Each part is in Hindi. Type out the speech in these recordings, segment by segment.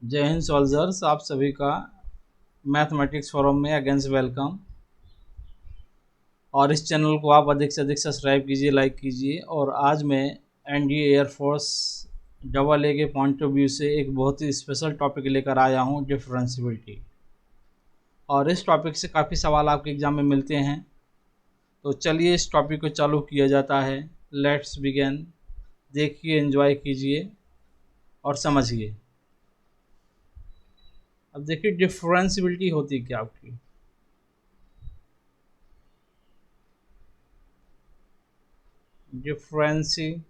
जय हिंद सोल्जर्स, आप सभी का मैथमेटिक्स फोरम में अगेंस्ट वेलकम। और इस चैनल को आप अधिक से अधिक सब्सक्राइब कीजिए, लाइक कीजिए। और आज मैं एनडीए एयरफोर्स डबल ए के पॉइंट ऑफ व्यू से एक बहुत ही स्पेशल टॉपिक लेकर आया हूँ, डिफरेंशियबिलिटी। और इस टॉपिक से काफ़ी सवाल आपके एग्ज़ाम में मिलते हैं। तो चलिए इस टॉपिक को चालू किया जाता है। Let's begin. देखिए, एंजॉय कीजिए और समझिए। अब देखिए डिफरेंशियबिलिटी होती क्या आपकी। डिफरेंशियबिलिटी,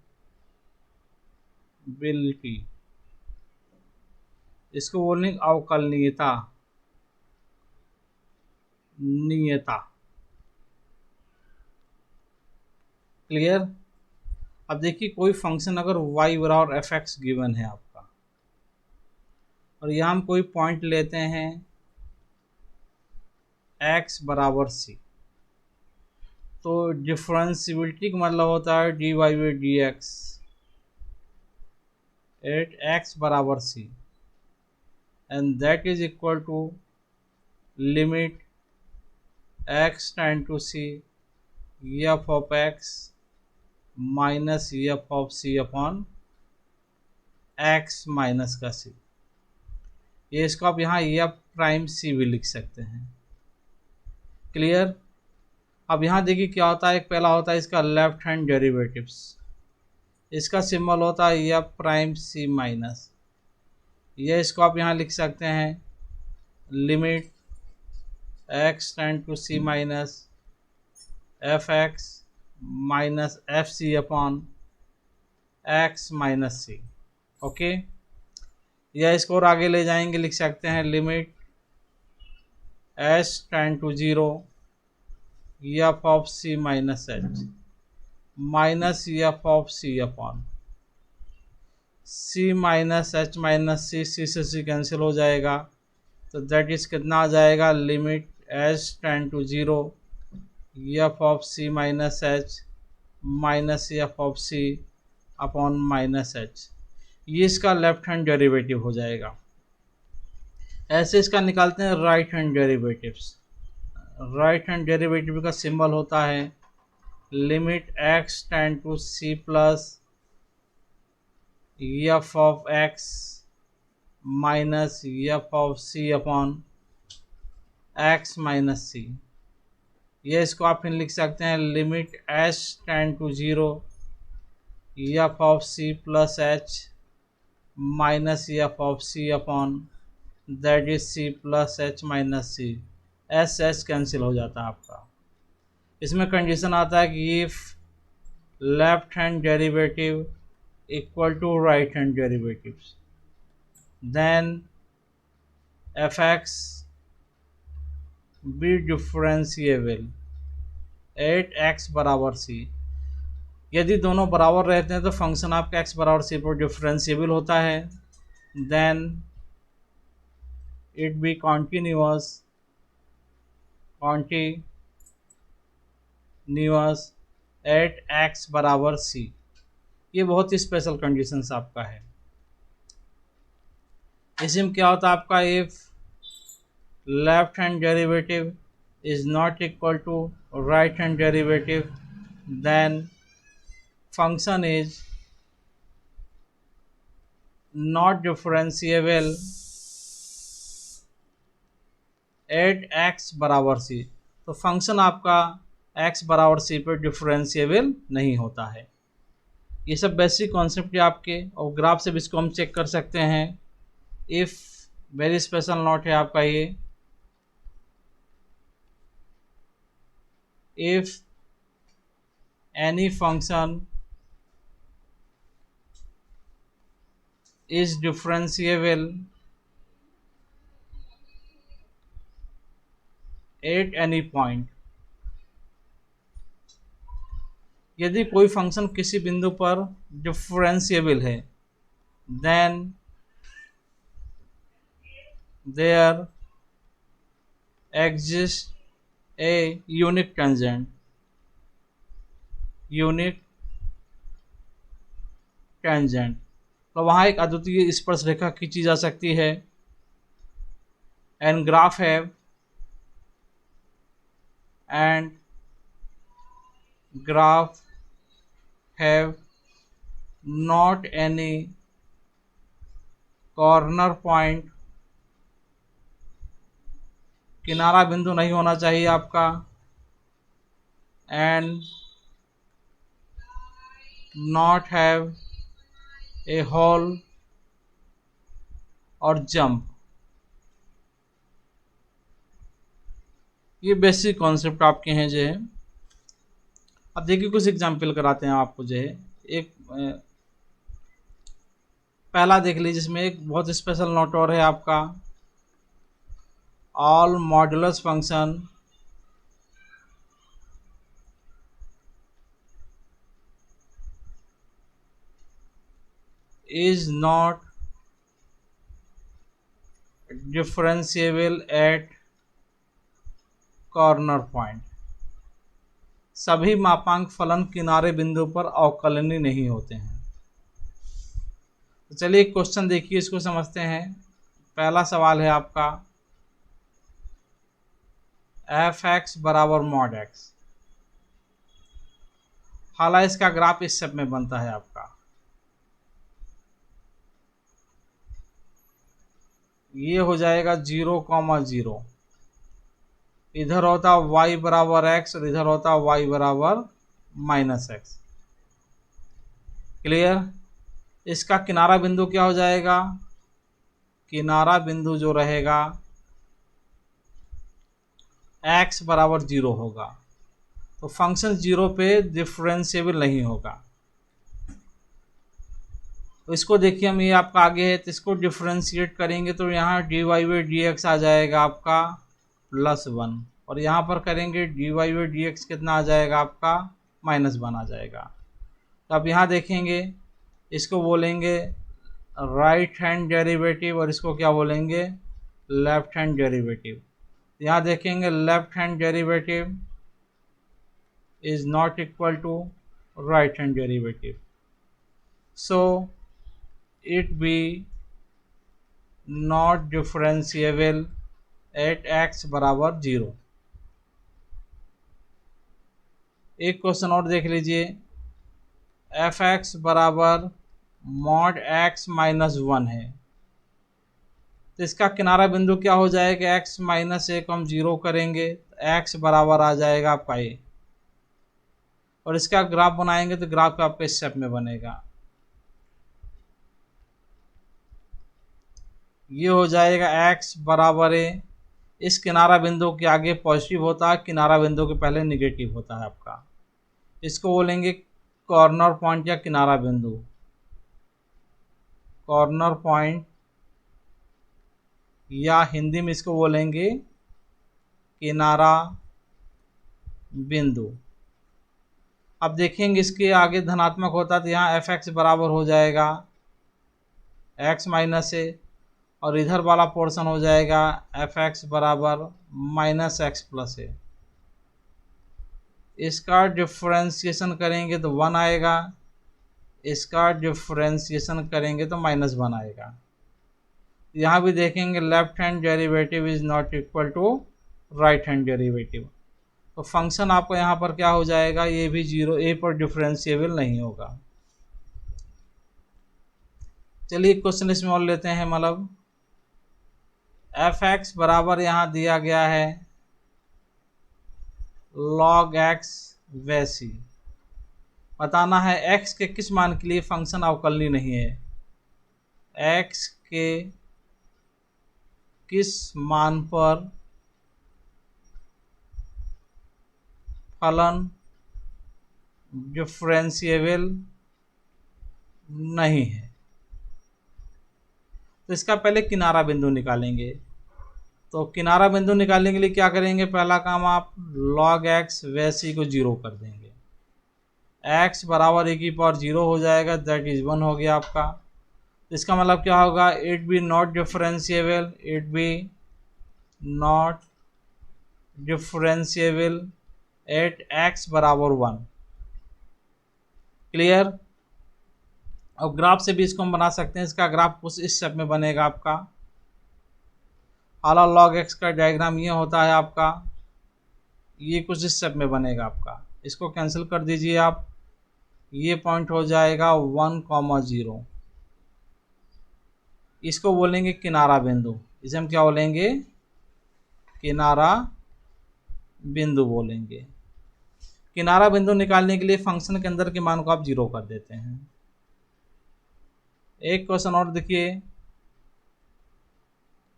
इसको बोलने अवकलनीयता, नियता। क्लियर। अब देखिए, कोई फंक्शन अगर y बराबर एफ एक्स गिवन है आपका, और यहाँ हम कोई पॉइंट लेते हैं x बराबर c, तो डिफरेंशियबिलिटी का मतलब होता है dy by D X at x बराबर c, and that is equal to limit x tend to c F of x minus F of c upon x minus का c। ये इसको आप यहाँ एफ प्राइम सी भी लिख सकते हैं। क्लियर। अब यहाँ देखिए क्या होता है, एक पहला होता है इसका लेफ्ट हैंड डेरिवेटिव्स, इसका सिंबल होता है एफ प्राइम सी माइनस। ये इसको आप यहाँ लिख सकते हैं limit x tend to C minus F X minus F C upon x minus C. Okay. या इसको और आगे ले जाएंगे, लिख सकते हैं limit S tend to zero F of C minus H minus F of C upon C minus H से सी कैंसिल हो जाएगा, तो दैट इज कितना आ जाएगा limit H tend to zero F of C minus H minus F of C upon minus H. ये इसका लेफ्ट हैंड डेरिवेटिव हो जाएगा। ऐसे इसका निकालते हैं right hand derivatives. Right hand derivative का सिंबल होता है limit x tend to c plus f of x minus F of C upon x minus c. ये इसको आप फिर लिख सकते हैं limit H tend to zero F of c plus h minus F of C upon that is c plus h minus c. S h cancel हो जाता है आपका। इसमें कंडीशन आता है कि if left hand derivative equal to right hand derivatives then F X be differentiable at X बराबर सी। यदि दोनों बराबर रहते हैं तो फंक्शन आपका एक्स बराबर सी पर डिफरेंशिएबल होता है। Then it be continuous at X बराबर सी। ये बहुत ही स्पेशल कंडीशंस आपका है। इसमें क्या होता है आपका, if left hand derivative is not equal to right hand derivative then function is not differentiable at x बराबर c। तो फंक्शन आपका x बराबर c पर डिफरेंशिएबल नहीं होता है। ये सब बेसिक कॉन्सेप्ट है आपके, और ग्राफ से भी इसको हम चेक कर सकते हैं। इफ वेरी स्पेशल नोट है आपका ये, if any function is differentiable at any point, यदि कोई फंक्शन किसी बिंदु पर डिफरेंशिएबल है then there exist a unique tangent तो वहाँ एक अद्वितीय स्पर्श रेखा खींची जा सकती है। And graph have and graph have not any corner point, किनारा बिंदु नहीं होना चाहिए आपका। and not have a hole और jump। ये बेसिक कॉन्सेप्ट आपके हैं जो है। अब देखिए कुछ एग्जाम्पल कराते हैं आपको जो है। एक पहला देख लीजिए, जिसमें एक बहुत स्पेशल नोट और है आपका, all modulus function is not differentiable at corner point. सभी मापांक फलन किनारे बिंदु पर अवकलनीय नहीं होते हैं। तो चलिए एक क्वेश्चन देखिए, इसको समझते हैं। पहला सवाल है आपका, एफ एक्स बराबर मॉड एक्स। हालांकि इसका ग्राफ इस शेप में बनता है आपका। ये हो जाएगा 0,0। इधर होता y बराबर x और इधर होता y बराबर -x। क्लियर। इसका किनारा बिंदु क्या हो जाएगा? किनारा बिंदु जो रहेगा x बराबर 0 होगा। तो फंक्शन 0 पे डिफरेंशिएबल नहीं होगा। तो इसको देखिए, हम ये आपका आगे है, तो इसको डिफरेंशिएट करेंगे तो यहाँ dy/dx आ जाएगा आपका +1, और यहाँ पर करेंगे dy/dx कितना आ जाएगा आपका -1 आ जाएगा। तो अब यहाँ देखेंगे, इसको बोलेंगे राइट हैंड डेरिवेटिव और इसको क्या बोलेंगे, लेफ्ट हैंड डेरिवेटिव। यहाँ देखेंगे left hand derivative is not equal to right hand derivative, so it be not differentiable at x बराबर 0। एक क्वेश्चन और देख लीजिए, एफ एक्स बराबर मॉड x -1 है। तो इसका किनारा बिंदु क्या हो जाएगा, x -1 हम 0 करेंगे, x बराबर आ जाएगा आपका a। और इसका ग्राफ बनाएंगे तो ग्राफ आपका इस शेप में बनेगा। ये हो जाएगा x बराबर a। इस किनारा बिंदु के आगे पॉजिटिव होता है, किनारा बिंदु के पहले निगेटिव होता है आपका। इसको बोलेंगे कॉर्नर पॉइंट या किनारा बिंदु। कॉर्नर पॉइंट या हिंदी में इसको बोलेंगे किनारा बिंदु। अब देखेंगे इसके आगे धनात्मक होता तो यहाँ एफ एक्स बराबर हो जाएगा x -a, और इधर वाला पोर्शन हो जाएगा एफ एक्स बराबर -x + a। इसका डिफ्रेंशिएशन करेंगे तो 1 आएगा, इसका डिफ्रेंशिएशन करेंगे तो -1 आएगा। यहाँ भी देखेंगे left hand derivative is not equal to right hand derivative. तो फंक्शन आपको यहाँ पर क्या हो जाएगा, ये भी 0 a पर डिफरेंशिएबल नहीं होगा। चलिए क्वेश्चन इसमें और लेते हैं। मतलब एफ एक्स बराबर यहाँ दिया गया है log x वैसी। बताना है x के किस मान के लिए फंक्शन अवकलनीय नहीं है। x के किस मान पर फलन डिफरेंशिएबल नहीं है। तो इसका पहले किनारा बिंदु निकालेंगे। तो किनारा बिंदु निकालने के लिए क्या करेंगे, पहला काम आप log x वैसी को 0 कर देंगे। x बराबर e⁻0 हो जाएगा, दैट इज 1 हो गया आपका। तो इसका मतलब क्या होगा, it be not differentiable, it be not differentiable eight x बराबर 1। क्लियर। अब ग्राफ से भी इसको हम बना सकते हैं। इसका ग्राफ कुछ इस स्टेप में बनेगा आपका। आला लॉग एक्स का डायग्राम ये होता है आपका, ये कुछ इस स्टेप में बनेगा आपका। इसको कैंसिल कर दीजिए आप, ये पॉइंट हो जाएगा 1,0। इसको बोलेंगे किनारा बिंदु। इसे हम क्या बोलेंगे? किनारा बिंदु बोलेंगे। किनारा बिंदु निकालने के लिए फंक्शन के अंदर के मान को आप 0 कर देते हैं। एक क्वेश्चन और देखिए,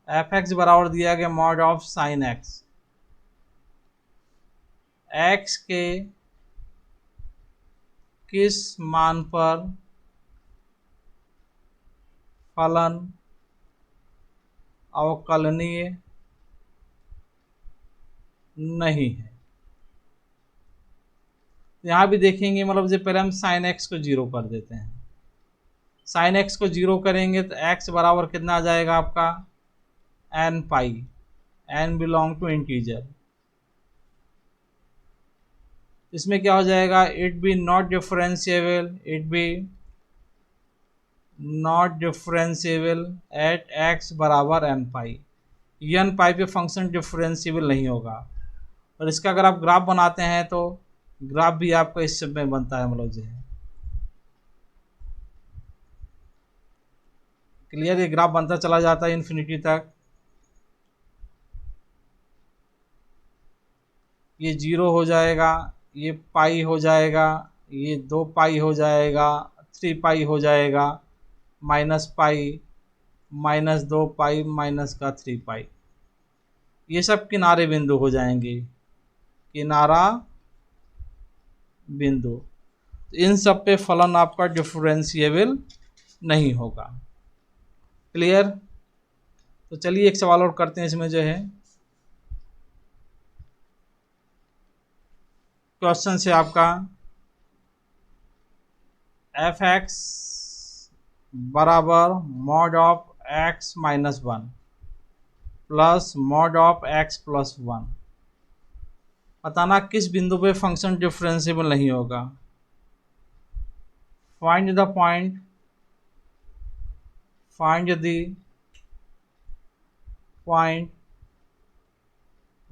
एफ एक्स बराबर दिया गया mod of sine x. X के किस मान पर फलन अवकलनीय नहीं है। यहाँ भी देखेंगे, मतलब जो पहले हम साइन एक्स को 0 कर देते हैं। साइन एक्स को 0 करेंगे तो एक्स बराबर कितना आ जाएगा आपका? N pi, N belong to integer. इसमें क्या हो जाएगा? It be not differentiable, it be not differentiable at X बराबर एन पाई। एन पाई पे फंक्शन डिफरेंशिएबल नहीं होगा। और इसका अगर आप ग्राफ बनाते हैं तो ग्राफ भी आपका इस सब में बनता है, मतलब जो है क्लियर। ये ग्राफ बनता चला जाता है इन्फिनिटी तक। ये 0 हो जाएगा, ये पाई हो जाएगा, ये 2 पाई हो जाएगा, 3 पाई हो जाएगा, माइनस पाई, माइनस 2 पाई, माइनस का 3 पाई। ये सब किनारे बिंदु हो जाएंगे, किनारा बिंदु। इन सब पे फलन आपका डिफरेंशिएबल नहीं होगा। क्लियर। तो चलिए एक सवाल और करते हैं। इसमें जो है क्वेश्चन से आपका एफ एक्स बराबर mod of x minus 1 plus mod of X plus 1, बताना किस बिंदु पे फंक्शन डिफरेंशिएबल नहीं होगा। Find the point, find the point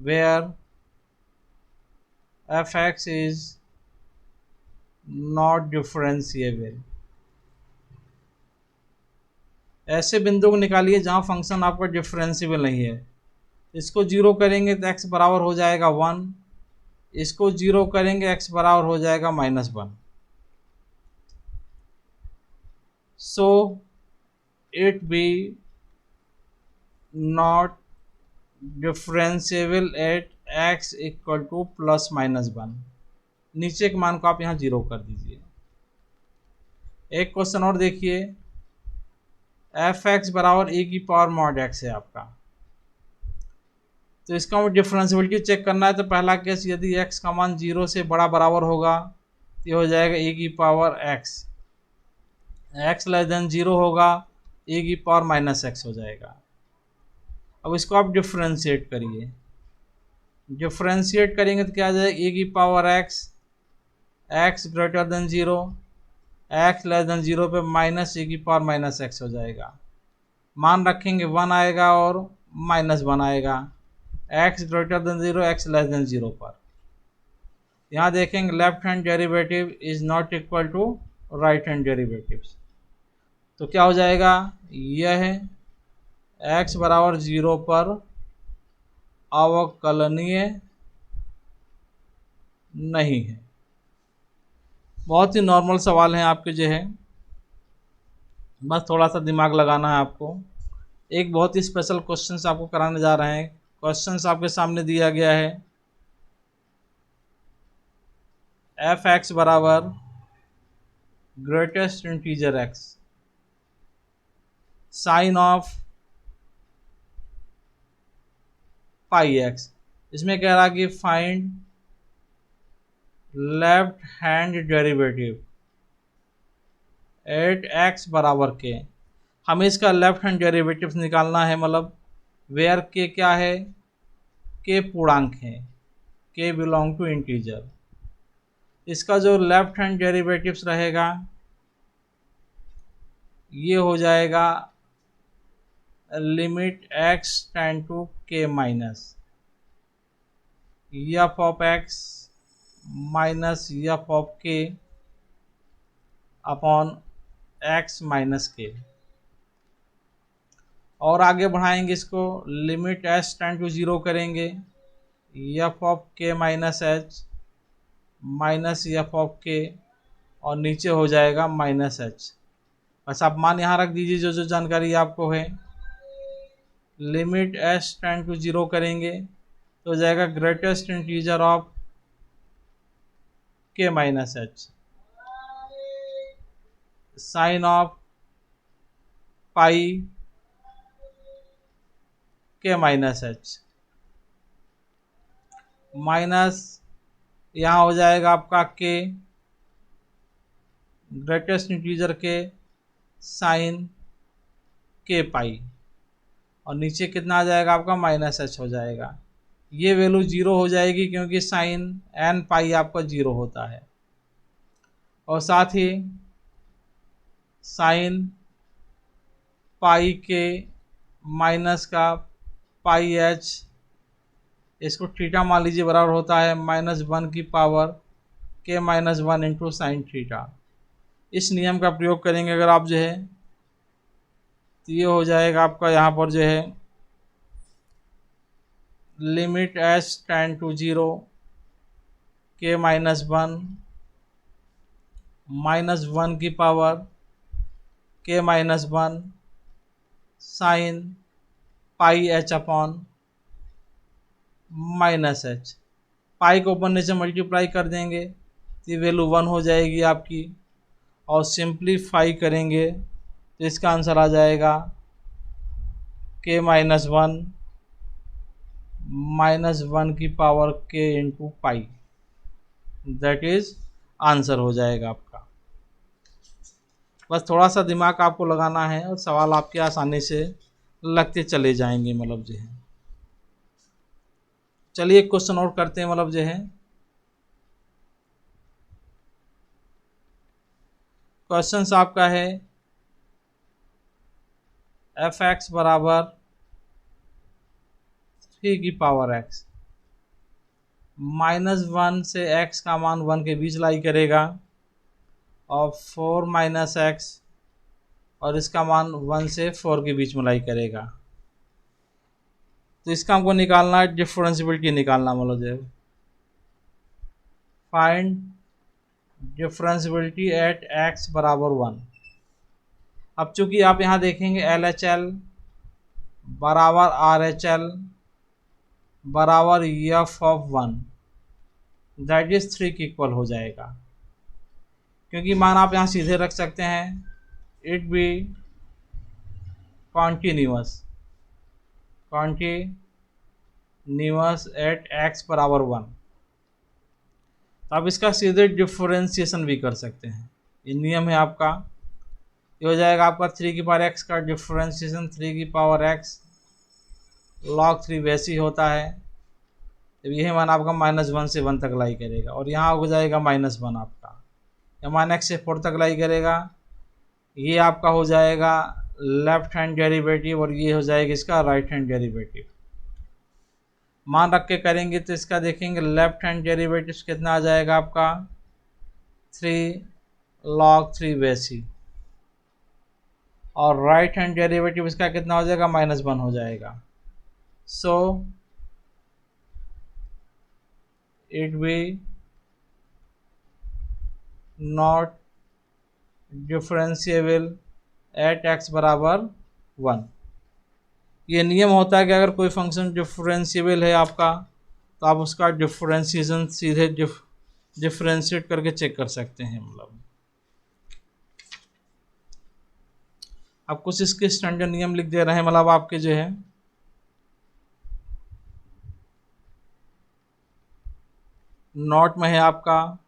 where F X is not differentiable. ऐसे बिंदु को निकालिए जहां फंक्शन आपका डिफरेंशिएबल नहीं है। इसको 0 करेंगे तो x बराबर हो जाएगा 1, इसको 0 करेंगे x बराबर हो जाएगा -1। So it be not differentiable eight x equal two plus -1। नीचे के मान को आप यहाँ 0 कर दीजिए। एक क्वेश्चन और देखिए, एफ एक्स बराबर ए की पावर मॉड एक्स है आपका। तो इसका हमें डिफरेंशिएबिलिटी चेक करना है। तो पहला केस, यदि x का मान 0 से बड़ा बराबर होगा तो ये हो जाएगा ए की power x। x less than 0 होगा, ए की पावर -x हो जाएगा। अब इसको आप डिफरेंशिएट करिए। डिफरेंशिएट करेंगे तो क्या आ जाएगा? ए की power x greater than 0, x less than 0 पे माइनस ए की पावर -x हो जाएगा। मान रखेंगे 1 आएगा और -1 आएगा, x greater than 0, x less than 0 पर। यहाँ देखेंगे left hand derivative is not equal to right hand derivative. तो क्या हो जाएगा? यह है x बराबर 0 पर अवकलनीय नहीं है। बहुत ही नॉर्मल सवाल हैं आपके जो है, बस थोड़ा सा दिमाग लगाना है आपको। एक बहुत ही स्पेशल क्वेश्चन आपको कराने जा रहे हैं। क्वेश्चन आपके सामने दिया गया है, एफ एक्स बराबर greatest integer x, sine of pi x। इसमें कह रहा कि find left hand derivative at x बराबर के। हमें इसका लेफ्ट हैंड डेरिवेटिव निकालना है, मतलब वेयर के क्या है? के पूर्णांक है, के बिलोंग टू इंटीजर। इसका जो लेफ्ट हैंड डेरिवेटिव्स रहेगा ये हो जाएगा limit x tend to k minus F of x minus F of k upon x minus k। और आगे बढ़ाएंगे इसको, लिमिट s टेंड टू 0 करेंगे, F of k minus H minus F of k और नीचे हो जाएगा माइनस एच। बस आप मान यहाँ रख दीजिए जो जो जानकारी आपको है। लिमिट s टेंड टू 0 करेंगे तो हो जाएगा greatest integer of k minus H sine of pi k minus H minus यहाँ हो जाएगा आपका k ग्रेटेस्ट इंटीजर के साइन k पाई और नीचे कितना आ जाएगा आपका माइनस एच हो जाएगा। ये वैल्यू 0 हो जाएगी क्योंकि साइन n पाई आपका 0 होता है। और साथ ही साइन पाई के माइनस का पाई एच, इसको थीटा मान लीजिए, बराबर होता है -1 की power k minus 1 into sine theta. इस नियम का प्रयोग करेंगे अगर आप जो है तो ये हो जाएगा आपका यहाँ पर जो है limit s tend to 0 k minus 1 की power k minus 1 sine pi h upon minus h. Pi को ऊपर नीचे मल्टीप्लाई कर देंगे तो ये वैल्यू 1 हो जाएगी आपकी, और सिंप्लीफाई करेंगे तो इसका आंसर आ जाएगा k माइनस 1 की power k into pi. That is answer हो जाएगा आपका। बस थोड़ा सा दिमाग आपको लगाना है और सवाल आपके आसानी से लगते चले जाएंगे मतलब जो है। चलिए एक क्वेश्चन और करते हैं मतलब जो है। क्वेश्चन आपका है एफ एक्स बराबर 3 की पावर x -1 से x का मान 1 के बीच लाई करेगा और 4 माइनस एक्स और इसका मान 1 से 4 के बीच में लाई करेगा। तो इसका हमको निकालना है, डिफरेंशियबिलिटी निकालना मतलब जो है। फाइंड डिफरेंशियबिलिटी एट x बराबर 1। अब चूंकि आप यहाँ देखेंगे LHL बराबर RHL बराबर एफ ऑफ 1 दैट इज 3 के इक्वल हो जाएगा, क्योंकि मान आप यहाँ सीधे रख सकते हैं it be continuous at x बराबर 1। तो आप इसका सीधे डिफरेंशिएशन भी कर सकते हैं, ये नियम है आपका। ये हो जाएगा आपका 3 की पावर x का डिफरेंशिएशन 3 की पावर x log 3 वैसे ही होता है। तो यही मान आपका -1 से 1 तक लाई करेगा और यहाँ हो जाएगा -1 आपका, या -x से 4 तक लाई करेगा। ये आपका हो जाएगा लेफ्ट हैंड डेरिवेटिव और ये हो जाएगा इसका राइट हैंड डेरिवेटिव। मान रख के करेंगे तो इसका देखेंगे लेफ्ट हैंड डेरिवेटिव कितना आ जाएगा आपका 3 log 3 वैसी, और राइट हैंड डेरिवेटिव इसका कितना हो जाएगा -1 हो जाएगा। So it be not differentiable eight x बराबर 1। ये नियम होता है कि अगर कोई फंक्शन डिफरेंशिएबल है आपका तो आप उसका डिफरेंशिएशन सीधे डिफरेंशिएट करके चेक कर सकते हैं। मतलब आप कुछ इसके स्टैंडर्ड नियम लिख दे रहे हैं, मतलब आपके जो है नोट में है आपका।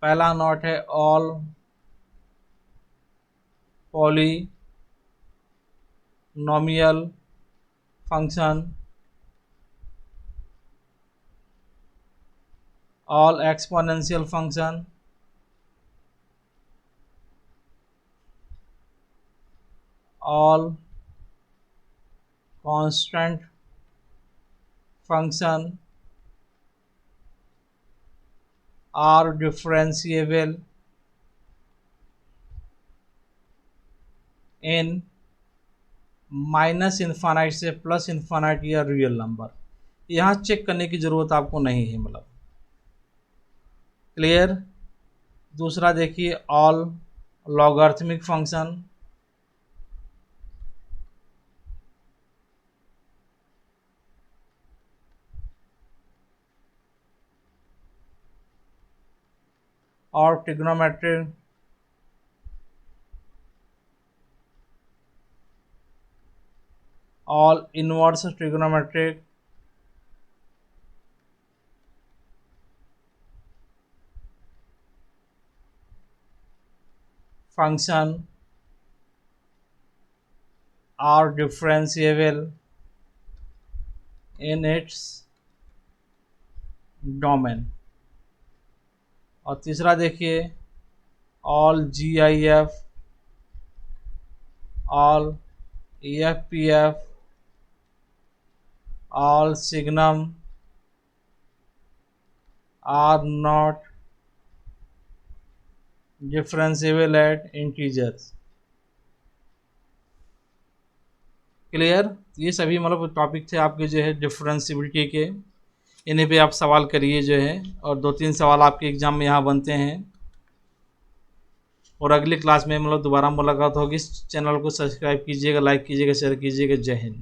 पहला नोट है all polynomial function, all exponential function all constant function are differentiable in minus infinite से प्लस इन्फानाइट या रियल नंबर। यहाँ चेक करने की ज़रूरत आपको नहीं है, मतलब क्लियर। दूसरा देखिए ऑल लॉगरिथमिक फंक्शन, और trigonometric all inverse trigonometric function are differentiable in its domain। और तीसरा देखिए all GIF, all EFPF, all signum are not differentiable at integers। Clear. ये सभी मतलब टॉपिक थे आपके जो है डिफरेंशियबिलिटी के, इन्हीं पे आप सवाल करिए जो है, और 2-3 सवाल आपके एग्जाम में यहाँ बनते हैं। और अगली क्लास में मतलब दोबारा मुलाकात होगी। चैनल को सब्सक्राइब कीजिएगा, लाइक कीजिएगा, शेयर कीजिएगा। जय हिंद।